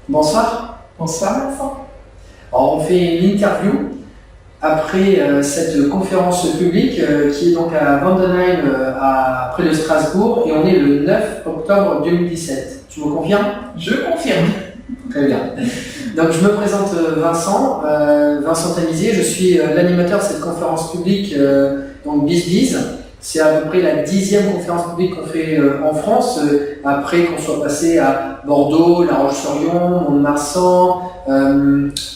Bonsoir. Bonsoir Vincent. Alors, on fait une interview après cette conférence publique qui est donc à Vandenheim, près de Strasbourg, et on est le 9 octobre 2017. Tu me confirmes? Je confirme. Très bien. Donc je me présente Vincent Tamizier, je suis l'animateur de cette conférence publique, donc BizBiz. C'est à peu près la 10e conférence publique qu'on fait en France, après qu'on soit passé à Bordeaux, La Roche-sur-Yon, Mont-de-Marsan,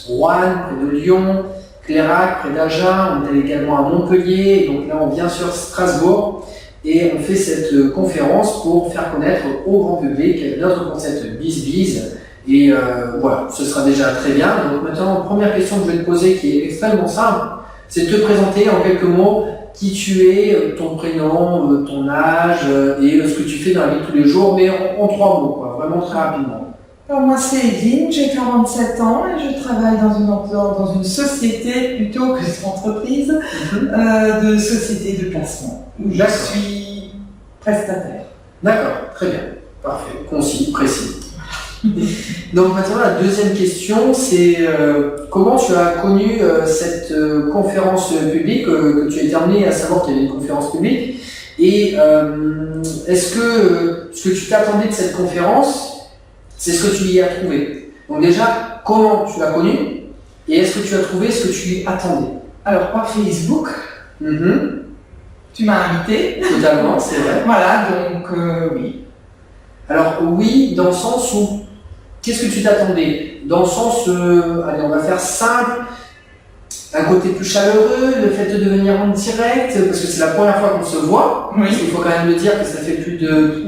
Roanne, près de Lyon, Clairac, près d'Agen. On est allé également à Montpellier, donc là on vient sur Strasbourg et on fait cette conférence pour faire connaître au grand public notre concept BizBiz. Et voilà, ce sera déjà très bien. Donc maintenant, première question que je vais te poser qui est extrêmement simple, c'est de te présenter en quelques mots qui tu es, ton prénom, ton âge et ce que tu fais dans la vie de tous les jours, mais en 3 mots, quoi, vraiment très rapidement. Alors moi c'est Evelyne, j'ai 47 ans et je travaille dans une société plutôt que une entreprise de société de placement où je suis prestataire. D'accord, très bien, parfait, concis, précis. Donc maintenant la deuxième question c'est comment tu as connu cette conférence publique que tu es amené à savoir qu'il y avait une conférence publique et est-ce que ce que tu t'attendais de cette conférence c'est ce que tu y as trouvé? Donc déjà comment tu l'as connue et est-ce que tu as trouvé ce que tu y attendais? Alors par Facebook, tu m'as invité. Totalement, c'est vrai. Voilà, donc oui. Alors oui, dans le sens où qu'est-ce que tu t'attendais? Dans le sens, allez, on va faire simple, un côté plus chaleureux, le fait de venir en direct, parce que c'est la première fois qu'on se voit. Oui. Parce qu'il faut quand même le dire que ça fait plus de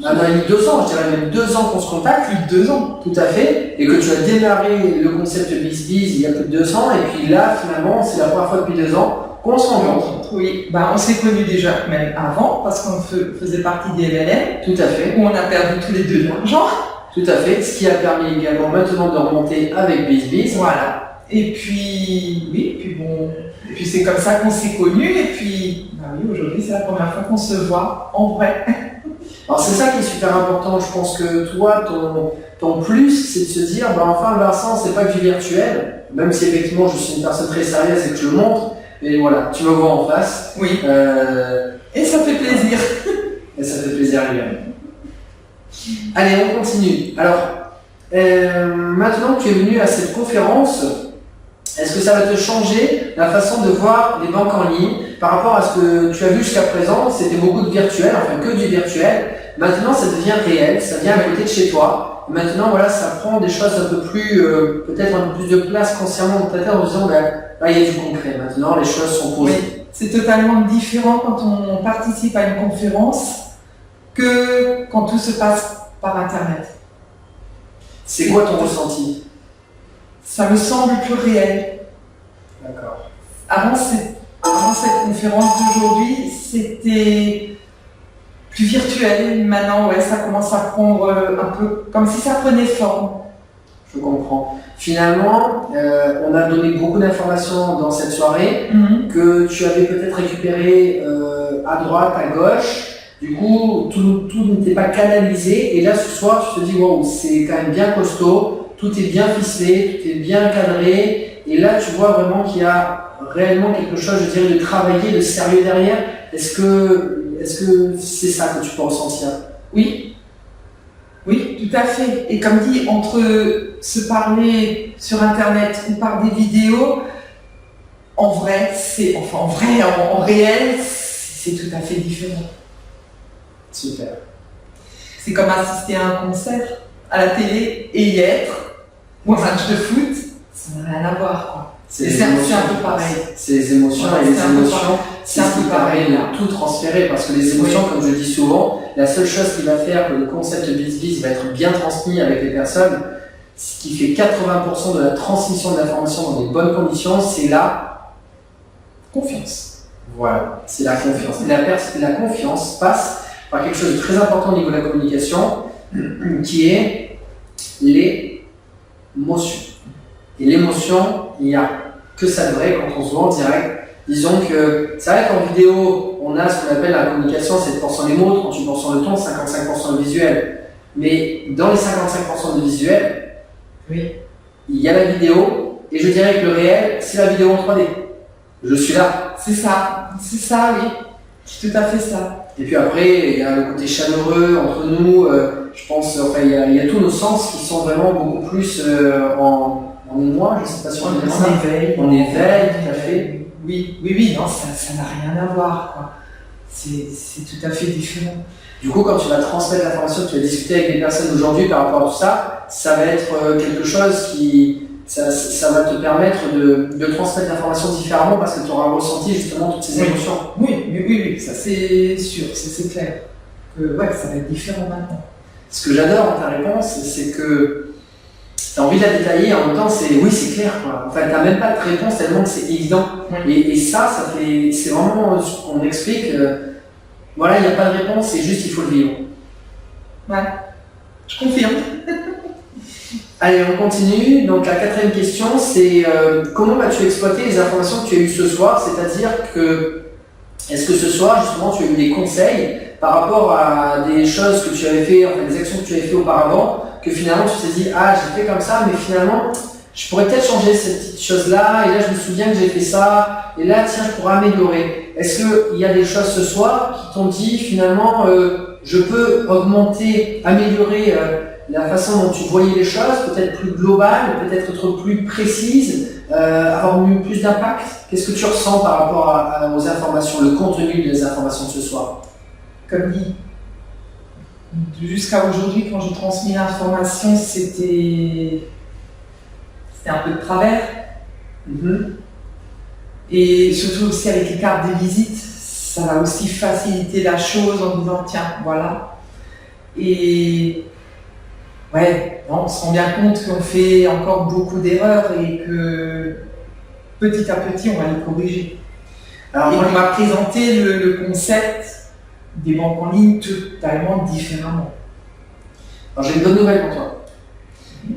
1 an et demi, 2 ans, je dirais même 2 ans qu'on se contacte. Plus de 2 ans. Tout à fait. Et que tu as démarré le concept BizBiz il y a plus de 2 ans, et puis là, finalement, c'est la première fois depuis 2 ans qu'on se rencontre. Oui, on s'est connus déjà même avant, parce qu'on faisait partie des LLM. Tout à fait. Où on a perdu tous les deux de l'argent. Tout à fait, ce qui a permis également maintenant de remonter avec BizBiz. Voilà. Et puis, c'est comme ça qu'on s'est connus. Et puis, oui, aujourd'hui, c'est la première fois qu'on se voit en vrai. Alors, c'est ça qui est super important. Je pense que toi, ton plus, c'est de se dire, enfin, Vincent, c'est pas que du virtuel, même si effectivement, je suis une personne très sérieuse et que je le montre. Mais voilà, tu me vois en face. Oui. Et ça fait plaisir. Et ça fait plaisir également. Allez, on continue. Alors, maintenant que tu es venu à cette conférence, est-ce que ça va te changer la façon de voir les banques en ligne par rapport à ce que tu as vu jusqu'à présent? C'était beaucoup de virtuel, enfin que du virtuel. Maintenant, ça devient réel, ça vient à côté de chez toi. Maintenant, voilà, ça prend des choses un peu plus, peut-être un peu plus de place consciemment dans ta tête en disant, là, il y a du concret. Maintenant, les choses sont posées. Oui, c'est totalement différent quand on participe à une conférence que quand tout se passe par Internet. C'est quoi ton ressenti? Ça me semble plus réel. D'accord. Avant cette conférence d'aujourd'hui, c'était plus virtuel. Maintenant, ça commence à prendre un peu comme si ça prenait forme. Je comprends. Finalement, on a donné beaucoup d'informations dans cette soirée que tu avais peut-être récupérées à droite, à gauche. Du coup, tout n'était pas canalisé. Et là, ce soir, tu te dis, wow, c'est quand même bien costaud. Tout est bien ficelé, tout est bien cadré. Et là, tu vois vraiment qu'il y a réellement quelque chose, je dirais, de travaillé, de sérieux derrière. Est-ce que c'est ça que tu peux ressentir? Oui. Oui, tout à fait. Et comme dit, entre se parler sur Internet ou par des vidéos, en vrai, en réel, c'est tout à fait différent. Super. C'est comme assister à un concert à la télé et y être, ou un match de foot, ça n'a rien à voir, quoi. C'est un peu pareil. C'est les émotions et les émotions, c'est un peu pareil, de tout transférer parce que les émotions, comme je dis souvent, la seule chose qui va faire que le concept BizBiz va être bien transmis avec les personnes, ce qui fait 80% de la transmission de l'information dans des bonnes conditions, c'est la confiance. Voilà, c'est la confiance. Et la confiance passe par quelque chose de très important au niveau de la communication, qui est l'émotion. Et l'émotion, il n'y a que ça de vrai quand on se voit en direct. Disons que c'est vrai qu'en vidéo, on a ce qu'on appelle la communication, 7% les mots, 38% le ton, 55% le visuel. Mais dans les 55% de visuel, Oui. Il y a la vidéo, et je dirais que le réel, c'est la vidéo en 3D. Je suis là. C'est ça, oui. C'est tout à fait ça. Et puis après, il y a le côté chaleureux entre nous. Je pense, enfin, il y a tous nos sens qui sont vraiment beaucoup plus en émoi. Je ne sais pas si on peut dire ça. En éveil, tout à fait. Oui, non, ça n'a rien à voir, quoi. C'est tout à fait différent. Du coup, quand tu vas transmettre l'information, tu vas discuter avec des personnes aujourd'hui par rapport à tout ça, ça va être quelque chose qui, ça va te permettre de transmettre l'information différemment parce que tu auras ressenti justement toutes ces émotions. Oui, ça c'est sûr, c'est clair. Ouais, ça va être différent maintenant. Ce que j'adore dans ta réponse, c'est que tu as envie de la détailler, en même temps, c'est clair, quoi. Enfin, tu n'as même pas de réponse tellement que c'est évident. Et ça c'est vraiment ce qu'on explique. Voilà, il n'y a pas de réponse, c'est juste il faut le vivre. Ouais, je confirme. Allez, on continue. Donc la 4e question, c'est comment vas-tu exploiter les informations que tu as eues ce soir? C'est-à-dire que, est-ce que ce soir, justement, tu as eu des conseils par rapport à des choses que tu avais fait, enfin des actions que tu avais fait auparavant, que finalement tu t'es dit, ah, j'ai fait comme ça, mais finalement, je pourrais peut-être changer cette petite chose-là, et là, je me souviens que j'ai fait ça, et là, tiens, je pourrais améliorer. Est-ce qu'il y a des choses ce soir qui t'ont dit, finalement, je peux augmenter, améliorer la façon dont tu voyais les choses, peut-être plus globale, peut-être être plus précise, avoir plus d'impact? Qu'est-ce que tu ressens par rapport aux informations, le contenu des informations de ce soir? Comme dit, jusqu'à aujourd'hui, quand j'ai transmis l'information, c'était un peu de travers. Et surtout aussi avec les cartes des visites, ça va aussi faciliter la chose en disant tiens, voilà. Et ouais, on se rend bien compte qu'on fait encore beaucoup d'erreurs et que petit à petit on va les corriger. Alors, et on m'a présenté le concept des banques en ligne totalement différemment. Alors j'ai une bonne nouvelle pour toi.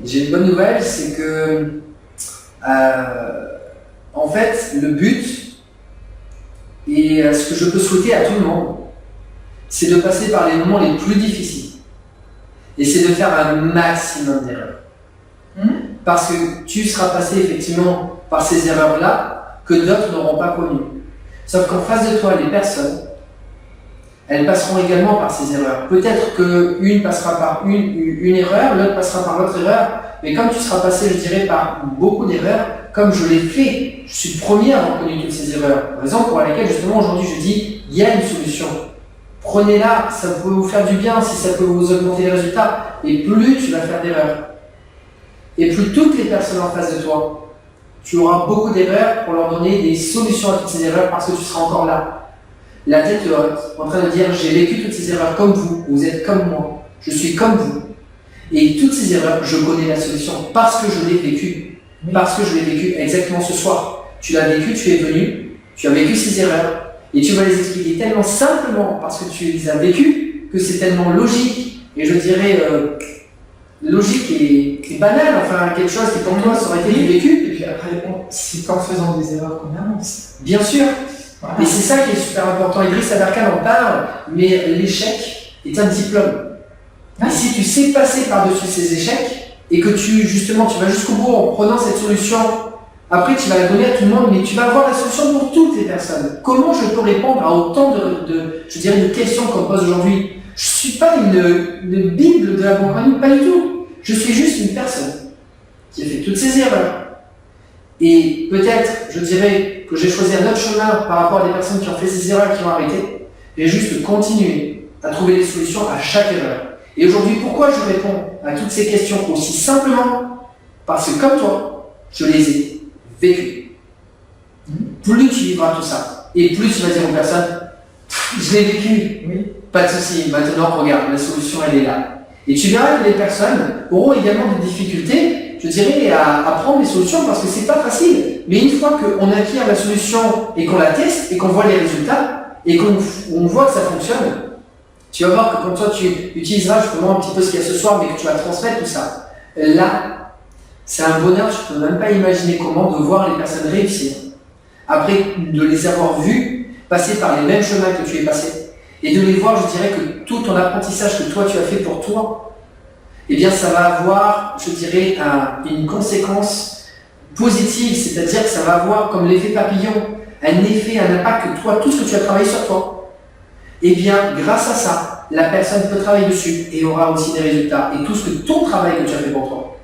J'ai une bonne nouvelle, c'est que en fait, le but et ce que je peux souhaiter à tout le monde, c'est de passer par les moments les plus difficiles. Et c'est de faire un maximum d'erreurs. Parce que tu seras passé effectivement par ces erreurs-là que d'autres n'auront pas connues. Sauf qu'en face de toi, les personnes, elles passeront également par ces erreurs. Peut-être qu'une passera par une erreur, l'autre passera par l'autre erreur, mais comme tu seras passé, je dirais, par beaucoup d'erreurs, comme je l'ai fait, je suis le premier à avoir connu toutes ces erreurs. Raison pour laquelle, justement, aujourd'hui, je dis, il y a une solution. Prenez-la, ça peut vous faire du bien, si ça peut vous augmenter les résultats. Et plus tu vas faire d'erreurs, et plus toutes les personnes en face de toi, tu auras beaucoup d'erreurs pour leur donner des solutions à toutes ces erreurs parce que tu seras encore là. La tête haute, en train de dire j'ai vécu toutes ces erreurs comme vous êtes comme moi, je suis comme vous. Et toutes ces erreurs, je connais la solution parce que je l'ai vécu. Parce que je l'ai vécu exactement ce soir. Tu l'as vécu, tu es venu, tu as vécu ces erreurs et tu vas les expliquer tellement simplement parce que tu les as vécues que c'est tellement logique et je dirais logique et banal, enfin quelque chose qui pour toi ça aurait été vécu. Et puis après, c'est qu'en faisant des erreurs qu'on avance. Bien sûr. Voilà. Et c'est ça qui est super important. Idriss Aberkan en parle, mais l'échec est un diplôme. Et si tu sais passer par-dessus ces échecs et que tu vas jusqu'au bout en prenant cette solution, après tu vas la donner à tout le monde, mais tu vas avoir la solution pour toutes les personnes. Comment je peux répondre à autant de questions qu'on pose aujourd'hui? Je ne suis pas une bible de la banque en ligne, pas du tout. Je suis juste une personne qui a fait toutes ces erreurs. Et peut-être, je dirais que j'ai choisi un autre chemin par rapport à des personnes qui ont fait ces erreurs et qui ont arrêté. J'ai juste continué à trouver des solutions à chaque erreur. Et aujourd'hui, pourquoi je réponds à toutes ces questions aussi simplement? Parce que comme toi, je les ai vécues. Plus tu vivras tout ça, et plus tu vas dire aux personnes, je l'ai vécu, oui, pas de souci, maintenant regarde, la solution elle est là. Et tu verras que les personnes auront également des difficultés, je dirais, à prendre des solutions parce que c'est pas facile. Mais une fois qu'on acquiert la solution et qu'on la teste et qu'on voit les résultats et qu'on voit que ça fonctionne, tu vas voir que quand toi tu utiliseras justement un petit peu ce qu'il y a ce soir mais que tu vas transmettre tout ça, là, c'est un bonheur, tu peux même pas imaginer comment de voir les personnes réussir. Après de les avoir vues passer par les mêmes chemins que tu es passé et de les voir, je dirais, que tout ton apprentissage que toi tu as fait pour toi, eh bien ça va avoir, je dirais, une conséquence positive, c'est-à-dire que ça va avoir comme l'effet papillon, un effet, un impact que toi, tout ce que tu as travaillé sur toi, eh bien grâce à ça, la personne peut travailler dessus et aura aussi des résultats. Et tout ce que ton travail que tu as fait pour toi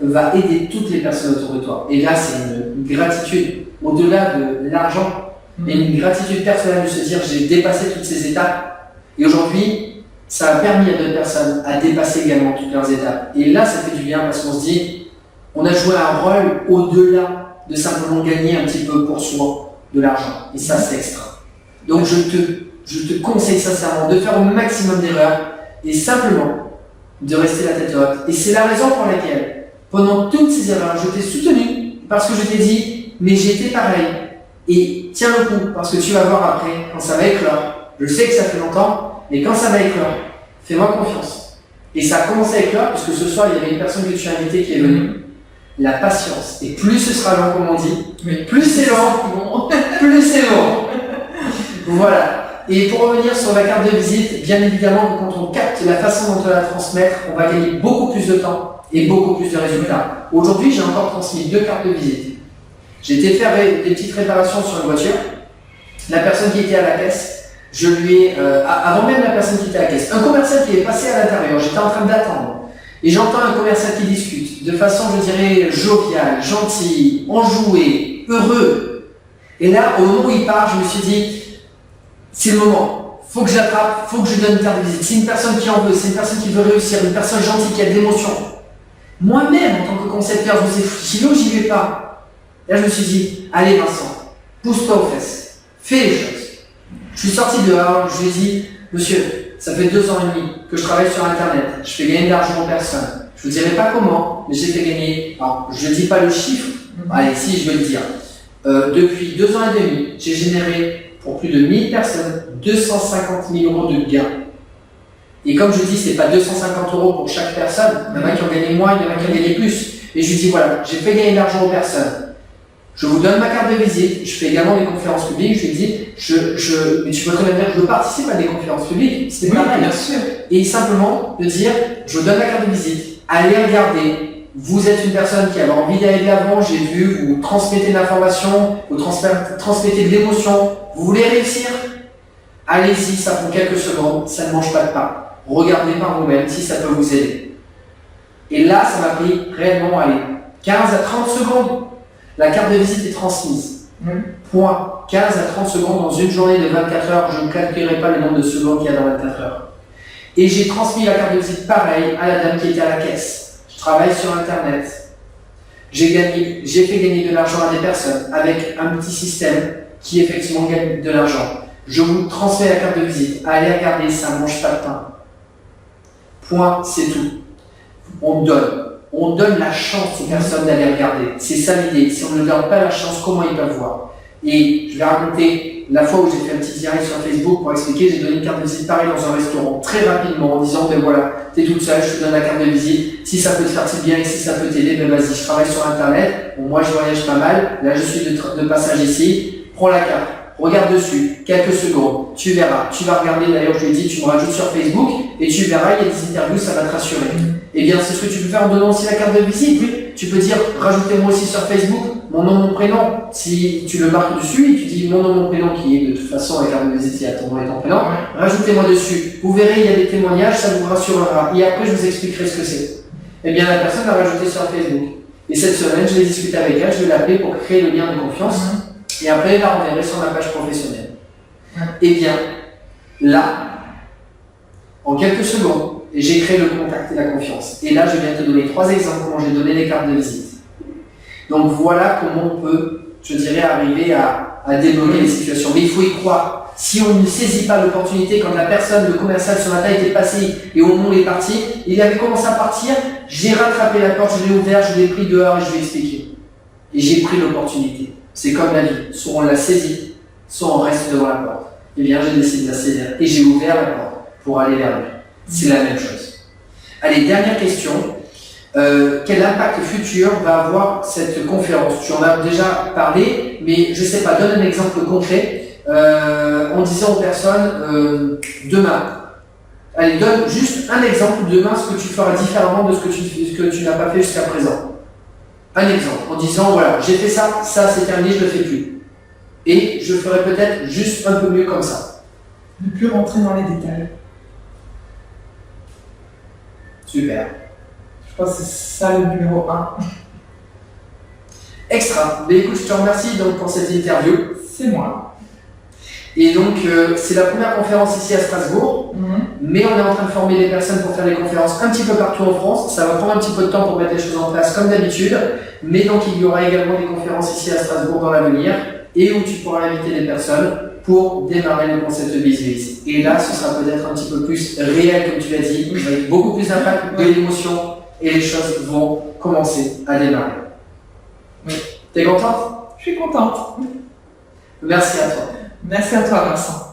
va aider toutes les personnes autour de toi. Et là, c'est une gratitude au-delà de l'argent, et une gratitude personnelle de se dire j'ai dépassé toutes ces étapes et aujourd'hui ça a permis à d'autres personnes à dépasser également toutes leurs étapes. Et là, ça fait du bien parce qu'on se dit on a joué un rôle au-delà de simplement gagner un petit peu pour soi de l'argent. Et ça, c'est extra. Donc je te conseille sincèrement de faire au maximum d'erreurs et simplement de rester la tête haute. Et c'est la raison pour laquelle, pendant toutes ces erreurs, je t'ai soutenu parce que je t'ai dit, mais j'étais pareil. Et tiens le coup, parce que tu vas voir après, quand ça va éclore. Je sais que ça fait longtemps, mais quand ça va éclore, fais-moi confiance. Et ça a commencé à éclore, parce que ce soir, il y avait une personne que tu as invitée qui est venue. La patience. Et plus ce sera long, comme on dit, plus c'est long, plus c'est long. Voilà. Et pour revenir sur la carte de visite, bien évidemment, quand on capte la façon dont on va la transmettre, on va gagner beaucoup plus de temps et beaucoup plus de résultats. Aujourd'hui, j'ai encore transmis 2 cartes de visite. J'ai été faire des petites réparations sur une voiture. La personne qui était à la caisse, je lui ai, avant même la personne qui était à la caisse, un commercial qui est passé à l'intérieur, j'étais en train d'attendre. Et j'entends un commercial qui discute de façon, je dirais, joviale, gentille, enjouée, heureux. Et là, au moment où il part, je me suis dit, c'est le moment. Faut que je l'attrape, faut que je lui donne une carte de visite. C'est une personne qui en veut, c'est une personne qui veut réussir, une personne gentille qui a de l'émotion. Moi-même, en tant que concepteur, je me suis dit, j'y vais ou j'y vais pas. Là, je me suis dit, allez Vincent, pousse-toi aux fesses, fais les choses. Je suis sorti dehors, je lui ai dit, monsieur, ça fait 2 ans et demi que je travaille sur Internet, je fais gagner de l'argent aux personnes. Je ne vous dirai pas comment, mais j'ai fait gagner, alors je ne dis pas le chiffre, allez, si, je vais le dire. Depuis 2 ans et demi, j'ai généré pour plus de 1000 personnes 250 000 euros de gains. Et comme je dis, c'est pas 250 euros pour chaque personne, il y en a qui ont gagné moins, il y en a qui ont gagné plus. Et je lui dis, voilà, j'ai fait gagner de l'argent aux personnes. Je vous donne ma carte de visite, je fais également des conférences publiques, je lui dis, mais tu peux très bien dire que je participe à des conférences publiques, c'est pareil. Bien sûr. Et simplement de dire, je vous donne la carte de visite, allez regarder, vous êtes une personne qui avait envie d'aller de l'avant, j'ai vu, vous transmettez de l'information, vous transmettez de l'émotion, vous voulez réussir, allez-y, ça prend quelques secondes, ça ne mange pas de pain. Regardez par vous-même si ça peut vous aider. Et là, ça m'a pris réellement, 15 à 30 secondes. La carte de visite est transmise. Point. 15 à 30 secondes dans une journée de 24 heures. Je ne calculerai pas le nombre de secondes qu'il y a dans 24 heures. Et j'ai transmis la carte de visite pareil à la dame qui était à la caisse. Je travaille sur Internet. J'ai fait gagner de l'argent à des personnes avec un petit système qui effectivement gagne de l'argent. Je vous transmets la carte de visite. Allez regarder, ça ne mange pas de pain. Point, c'est tout. On donne. On donne la chance aux personnes d'aller regarder. C'est ça l'idée. Si on ne leur donne pas la chance, comment ils peuvent voir? Et je vais raconter la fois où j'ai fait un petit direct sur Facebook pour expliquer, j'ai donné une carte de visite pareil dans un restaurant très rapidement en disant, ben voilà, t'es toute seule, je te donne la carte de visite, si ça peut te faire bien et si ça peut t'aider, ben vas-y, je travaille sur Internet, bon, moi je voyage pas mal, là je suis de passage ici, prends la carte, regarde dessus, quelques secondes, tu verras, tu vas regarder, d'ailleurs je lui ai dit, tu me rajoutes sur Facebook et tu verras, il y a des interviews, ça va te rassurer. Eh bien, c'est ce que tu peux faire en donnant aussi la carte de visite. Oui. Tu peux dire, rajoutez-moi aussi sur Facebook mon nom, mon prénom. Si tu le marques dessus et tu dis mon nom, mon prénom, qui est de toute façon la carte de visite, il y a ton nom et ton prénom, rajoutez-moi dessus. Vous verrez, il y a des témoignages, ça vous rassurera. Et après, je vous expliquerai ce que c'est. Eh bien, la personne l'a rajouté sur Facebook. Et cette semaine, je vais discuter avec elle, je vais l'appeler pour créer le lien de confiance. Et après, elle la renverrai sur ma page professionnelle. Eh bien, là, en quelques secondes, et j'ai créé le contact et la confiance. Et là, je viens te donner 3 exemples comment j'ai donné les cartes de visite. Donc voilà comment on peut, je dirais, arriver à débloquer les situations. Mais il faut y croire. Si on ne saisit pas l'opportunité, quand la personne, le commercial ce matin était passé et au moment où il est parti, il avait commencé à partir, j'ai rattrapé la porte, je l'ai ouvert, je l'ai pris dehors et je lui ai expliqué. Et j'ai pris l'opportunité. C'est comme la vie. Soit on la saisit, soit on reste devant la porte. Eh bien, j'ai décidé de la saisir et j'ai ouvert la porte pour aller vers lui. C'est la même chose. Allez, dernière question. Quel impact futur va avoir cette conférence? Tu en as déjà parlé, mais je ne sais pas, donne un exemple concret en disant aux personnes demain, Allez, donne juste un exemple demain ce que tu feras différemment de ce que tu n'as pas fait jusqu'à présent. Un exemple, en disant voilà, j'ai fait ça, ça c'est terminé, je ne le fais plus. Et je ferai peut-être juste un peu mieux comme ça. Ne plus rentrer dans les détails. Super. Je pense que c'est ça le numéro 1. Extra. Mais écoute, je te remercie donc pour cette interview. C'est moi. Et donc, c'est la première conférence ici à Strasbourg, mais on est en train de former des personnes pour faire des conférences un petit peu partout en France. Ça va prendre un petit peu de temps pour mettre les choses en place comme d'habitude, mais donc il y aura également des conférences ici à Strasbourg dans l'avenir et où tu pourras inviter des personnes pour démarrer le concept de BizBiz. Et là, ce sera peut-être un petit peu plus réel, comme tu l'as dit, avec beaucoup plus d'impact, de l'émotion, et les choses vont commencer à démarrer. Oui. T'es contente? Je suis contente. Merci à toi. Merci à toi, Vincent.